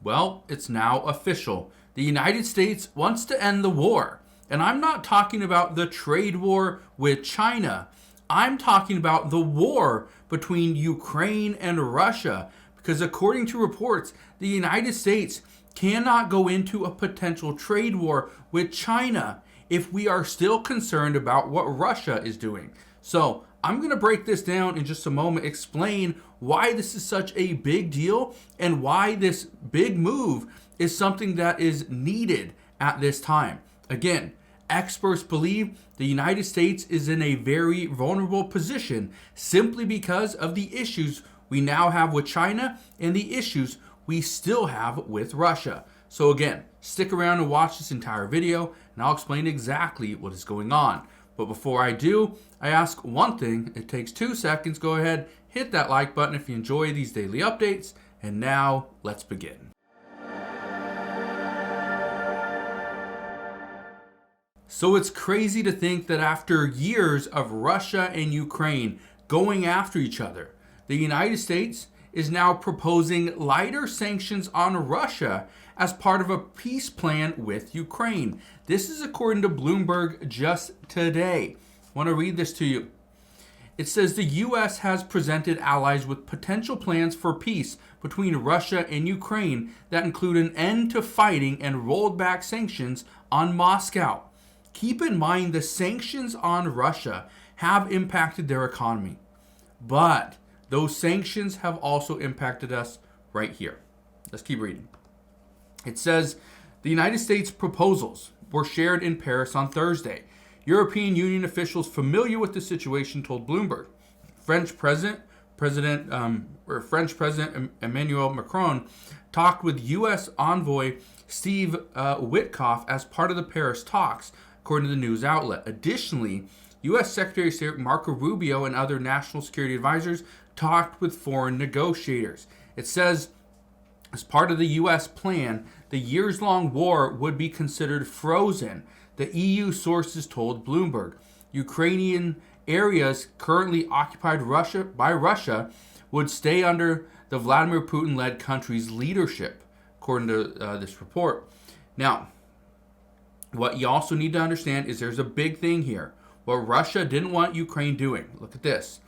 Well, it's now official. The United States wants to end the war. And I'm not talking about the trade war with China. I'm talking about the war between Ukraine and Russia. Because according to reports, the United States cannot go into a potential trade war with China if we are still concerned about what Russia is doing. So I'm going to break this down in just a moment, explain why this is such a big deal and why this big move is something that is needed at this time. Again, experts believe the United States is in a very vulnerable position simply because of the issues we now have with China and the issues we still have with Russia. So again, stick around and watch this entire video and I'll explain exactly what is going on. But before I do, I ask one thing. It takes 2 seconds. Go ahead, hit that like button if you enjoy these daily updates. And now, let's begin. So it's crazy to think that after years of Russia and Ukraine going after each other, the United States is now proposing lighter sanctions on Russia as part of a peace plan with Ukraine. This is according to Bloomberg just today. I want to read this to you. It says the U.S. has presented allies with potential plans for peace between Russia and Ukraine that include an end to fighting and rolled back sanctions on Moscow. Keep in mind the sanctions on Russia have impacted their economy, but those sanctions have also impacted us right here. Let's keep reading. It says the United States proposals were shared in Paris on Thursday. European Union officials familiar with the situation told Bloomberg. French President Emmanuel Macron talked with U.S. envoy Steve Witkoff as part of the Paris talks, according to the news outlet. Additionally, U.S. Secretary of State Marco Rubio and other national security advisors talked with foreign negotiators. It says, as part of the U.S. plan, the years-long war would be considered frozen, the EU sources told Bloomberg. Ukrainian areas currently occupied by Russia would stay under the Vladimir Putin-led country's leadership, according to this report. Now, what you also need to understand is there's a big thing here. What Russia didn't want Ukraine doing. Look at this.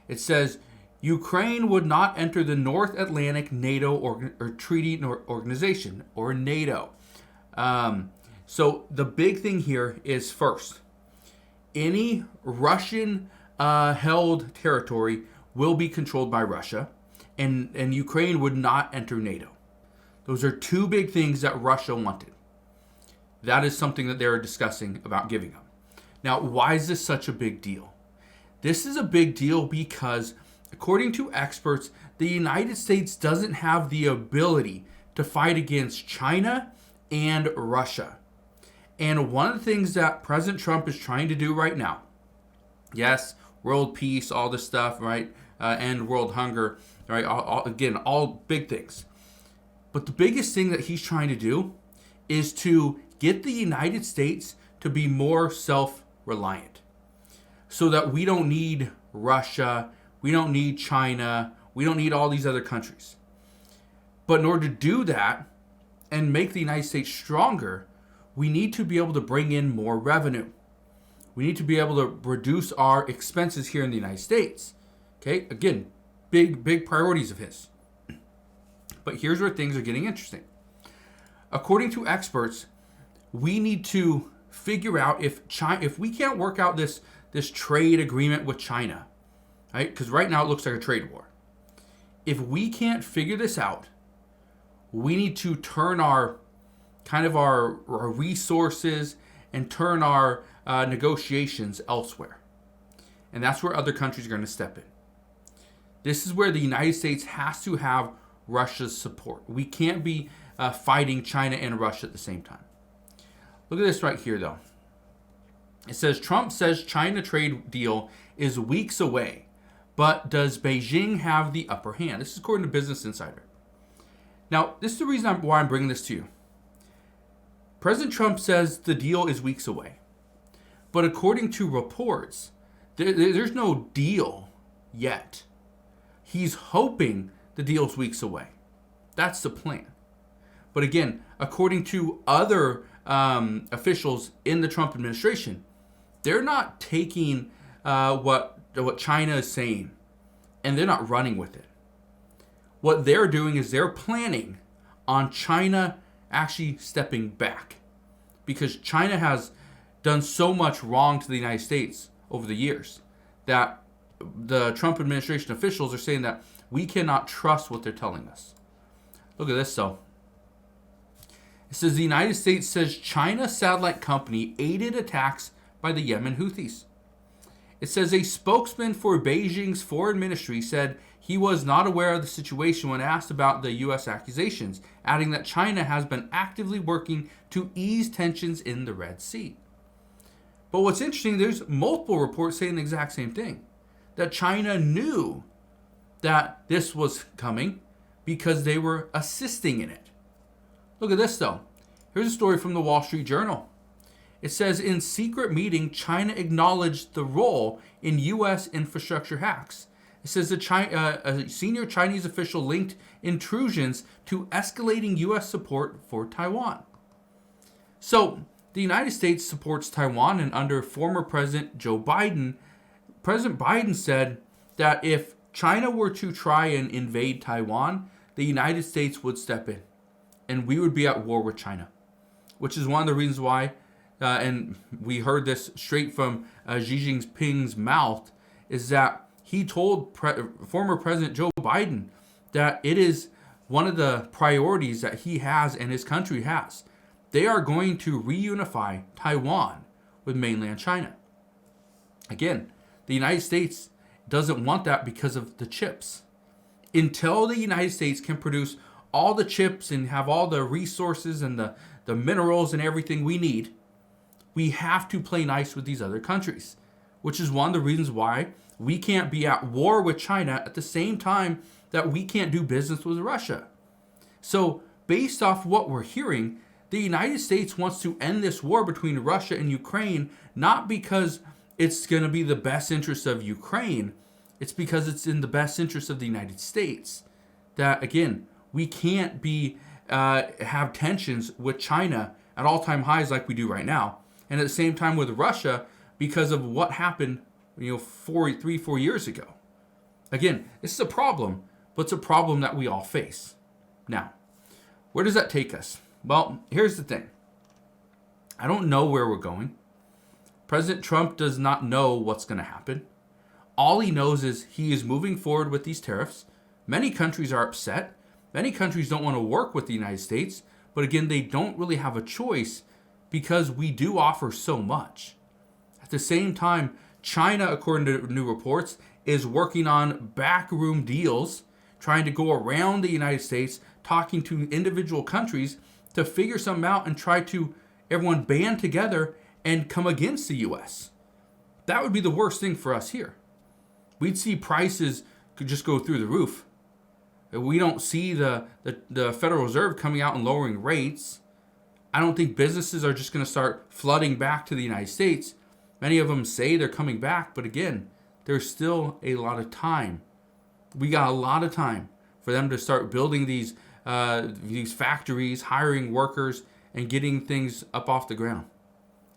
It says, Ukraine would not enter the North Atlantic NATO or Treaty Organization, or NATO. So the big thing here is, first, any Russian held territory will be controlled by Russia, and Ukraine would not enter NATO. Those are two big things that Russia wanted. That is something that they're discussing about giving up. Now, why is this such a big deal? This is a big deal because, according to experts, the United States doesn't have the ability to fight against China and Russia. And one of the things that President Trump is trying to do right now, yes, world peace, all this stuff, right, end world hunger, right, all big things. But the biggest thing that he's trying to do is to get the United States to be more self-reliant so that we don't need Russia, we don't need China, we don't need all these other countries. But in order to do that and make the United States stronger, we need to be able to bring in more revenue. We need to be able to reduce our expenses here in the United States. Okay, again, big priorities of his. But here's where things are getting interesting. According to experts, we need to figure out if we can't work out this trade agreement with China, right? Because right now it looks like a trade war. If we can't figure this out, we need to turn our resources and turn our negotiations elsewhere. And that's where other countries are going to step in. This is where the United States has to have Russia's support. We can't be fighting China and Russia at the same time. Look at this right here, though. It says, Trump says China trade deal is weeks away, but does Beijing have the upper hand? This is according to Business Insider. Now, this is the reason why I'm bringing this to you. President Trump says the deal is weeks away. But according to reports, there's no deal yet. He's hoping the deal's weeks away. That's the plan. But again, according to other officials in the Trump administration, they're not taking what China is saying and they're not running with it. What they're doing is they're planning on China actually stepping back, because China has done so much wrong to the United States over the years that the Trump administration officials are saying that we cannot trust what they're telling us. Look at this though. It says the United States says China satellite company aided attacks by the Yemen Houthis. It says a spokesman for Beijing's foreign ministry said he was not aware of the situation when asked about the U.S. accusations, adding that China has been actively working to ease tensions in the Red Sea. But what's interesting, there's multiple reports saying the exact same thing, that China knew that this was coming because they were assisting in it. Look at this though. Here's a story from the Wall Street Journal. It says in secret meeting, China acknowledged the role in U.S. infrastructure hacks. It says a senior Chinese official linked intrusions to escalating U.S. support for Taiwan. So the United States supports Taiwan, and under former President Joe Biden, President Biden said that if China were to try and invade Taiwan, the United States would step in and we would be at war with China, which is one of the reasons why, and we heard this straight from Xi Jinping's mouth, is that he told former President Joe Biden that it is one of the priorities that he has and his country has. They are going to reunify Taiwan with mainland China. Again, the United States doesn't want that because of the chips. Until the United States can produce all the chips and have all the resources and the minerals and everything we need, we have to play nice with these other countries, which is one of the reasons why we can't be at war with China at the same time that we can't do business with Russia. So based off what we're hearing, the United States wants to end this war between Russia and Ukraine, not because it's going to be the best interest of Ukraine, it's because it's in the best interest of the United States. That, again, we can't have tensions with China at all-time highs like we do right now, and at the same time with Russia because of what happened 4 years ago. Again, this is a problem, but it's a problem that we all face. Now, where does that take us? Well, here's the thing. I don't know where we're going. President Trump does not know what's going to happen. All he knows is he is moving forward with these tariffs. Many countries are upset. Many countries don't want to work with the United States. But again, they don't really have a choice because we do offer so much. At the same time, China, according to new reports, is working on backroom deals, trying to go around the United States, talking to individual countries to figure something out and try to everyone band together and come against the U.S. That would be the worst thing for us here. We'd see prices could just go through the roof. We don't see the Federal Reserve coming out and lowering rates. I don't think businesses are just going to start flooding back to the United States. Many of them say they're coming back, but again, there's still a lot of time. We got a lot of time for them to start building these factories, hiring workers, and getting things up off the ground.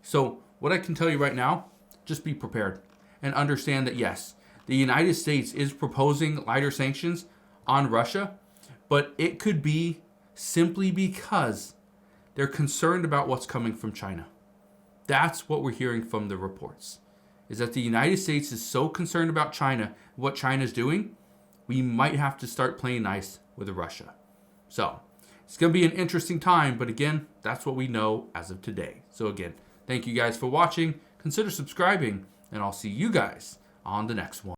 So what I can tell you right now, just be prepared and understand that yes, the United States is proposing lighter sanctions on Russia, but it could be simply because they're concerned about what's coming from China. That's what we're hearing from the reports, is that the United States is so concerned about China, what China's doing, we might have to start playing nice with Russia. So it's going to be an interesting time, but again, that's what we know as of today. So again, thank you guys for watching. Consider subscribing, and I'll see you guys on the next one.